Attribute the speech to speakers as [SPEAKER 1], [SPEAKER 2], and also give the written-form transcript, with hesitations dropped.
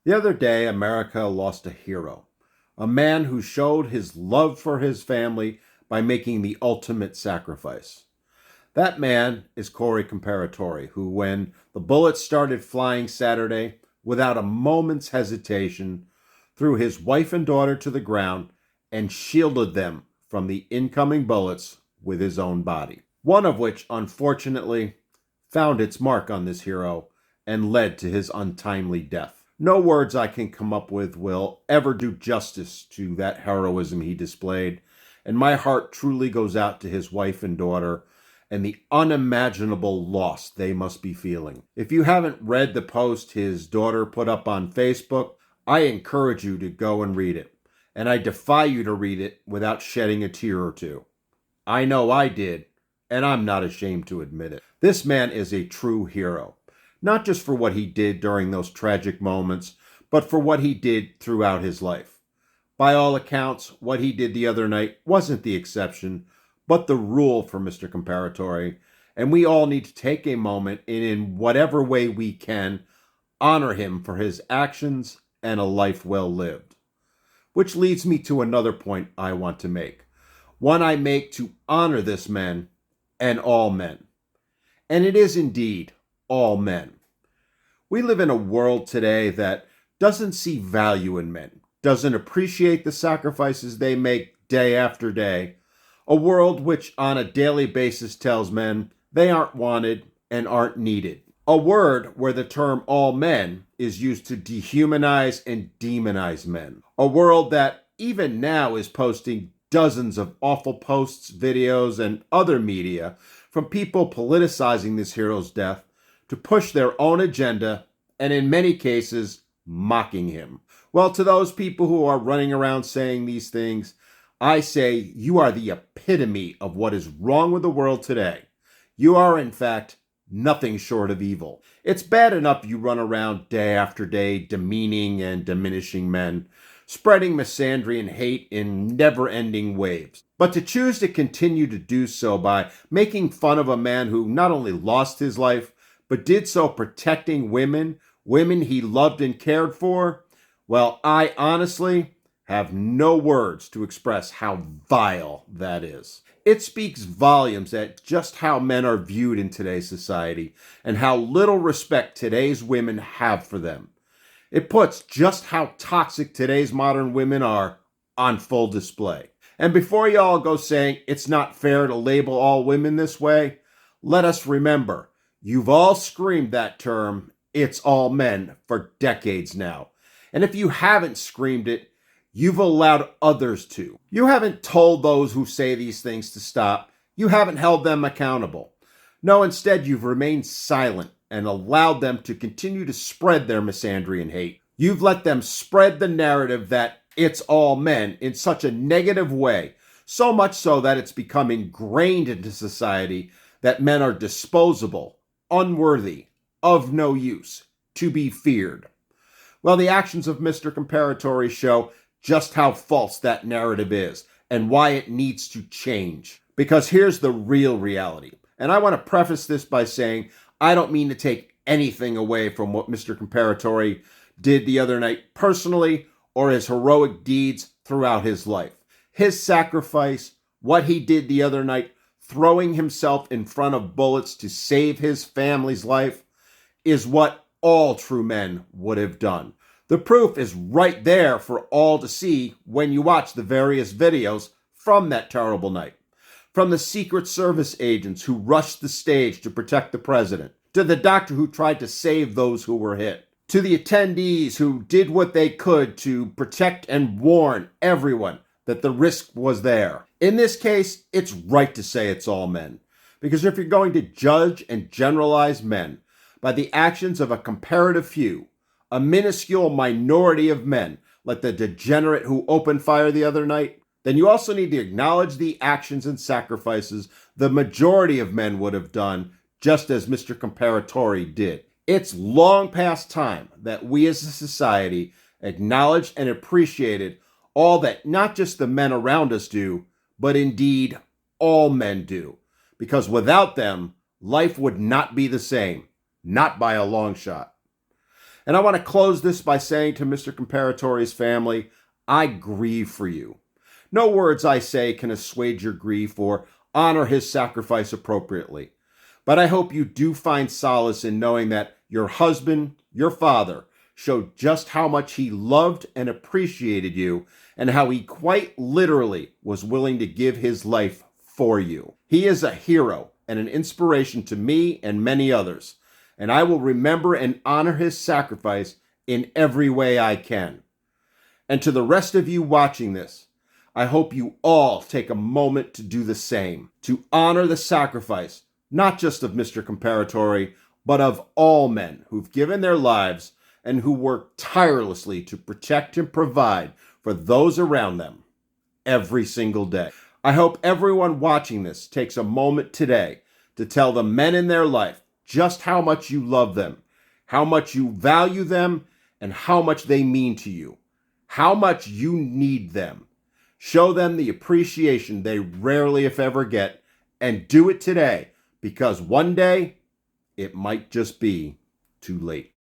[SPEAKER 1] The other day, America lost a hero, a man who showed his love for his family by making the ultimate sacrifice. That man is Corey Comperatore, who, when the bullets started flying Saturday, without a moment's hesitation, threw his wife and daughter to the ground and shielded them from the incoming bullets with his own body. One of which, unfortunately, found its mark on this hero and led to his untimely death. No words I can come up with will ever do justice to that heroism he displayed, and my heart truly goes out to his wife and daughter and the unimaginable loss they must be feeling. If you haven't read the post his daughter put up on Facebook, I encourage you to go and read it, and I defy you to read it without shedding a tear or two. I know I did, and I'm not ashamed to admit it. This man is a true hero. Not just for what he did during those tragic moments, but for what he did throughout his life. By all accounts, what he did the other night wasn't the exception, but the rule for Mr. Comperatore, and we all need to take a moment and in whatever way we can, honor him for his actions and a life well lived. Which leads me to another point I want to make. One I make to honor this man and all men. And it is indeed all men. We live in a world today that doesn't see value in men, doesn't appreciate the sacrifices they make day after day, a world which on a daily basis tells men they aren't wanted and aren't needed. A word where the term all men is used to dehumanize and demonize men. A world that even now is posting dozens of awful posts, videos, and other media from people politicizing this hero's death to push their own agenda, and in many cases, mocking him. Well, to those people who are running around saying these things, I say you are the epitome of what is wrong with the world today. You are, in fact, nothing short of evil. It's bad enough you run around day after day demeaning and diminishing men, spreading misandry and hate in never-ending waves. But to choose to continue to do so by making fun of a man who not only lost his life, but did so protecting women he loved and cared for, well, I honestly have no words to express how vile that is. It speaks volumes at just how men are viewed in today's society and how little respect today's women have for them. It puts just how toxic today's modern women are on full display. And before y'all go saying it's not fair to label all women this way, let us remember, you've all screamed that term, it's all men, for decades now. And if you haven't screamed it, you've allowed others to. You haven't told those who say these things to stop. You haven't held them accountable. No, instead, you've remained silent and allowed them to continue to spread their misandry and hate. You've let them spread the narrative that it's all men in such a negative way, so much so that it's become ingrained into society that men are disposable, unworthy, of no use, to be feared. Well, the actions of Mr. Comperatore show just how false that narrative is and why it needs to change. Because here's the real reality. And I want to preface this by saying I don't mean to take anything away from what Mr. Comperatore did the other night personally or his heroic deeds throughout his life. His sacrifice, what he did the other night, throwing himself in front of bullets to save his family's life, is what all true men would have done. The proof is right there for all to see when you watch the various videos from that terrible night. From the Secret Service agents who rushed the stage to protect the president, to the doctor who tried to save those who were hit, to the attendees who did what they could to protect and warn everyone that the risk was there. In this case, it's right to say it's all men. Because if you're going to judge and generalize men by the actions of a comparative few, a minuscule minority of men, like the degenerate who opened fire the other night, then you also need to acknowledge the actions and sacrifices the majority of men would have done, just as Mr. Comperatore did. It's long past time that we as a society acknowledged and appreciated all that not just the men around us do, but indeed all men do. Because without them, life would not be the same, not by a long shot. And I want to close this by saying to Mr. Comparatore's family, I grieve for you. No words I say can assuage your grief or honor his sacrifice appropriately. But I hope you do find solace in knowing that your husband, your father, showed just how much he loved and appreciated you and how he quite literally was willing to give his life for you. He is a hero and an inspiration to me and many others, and I will remember and honor his sacrifice in every way I can. And to the rest of you watching this, I hope you all take a moment to do the same, to honor the sacrifice, not just of Mr. Comperatore, but of all men who've given their lives and who work tirelessly to protect and provide for those around them every single day. I hope everyone watching this takes a moment today to tell the men in their life just how much you love them, how much you value them, and how much they mean to you, how much you need them. Show them the appreciation they rarely, if ever, get, and do it today, because one day it might just be too late.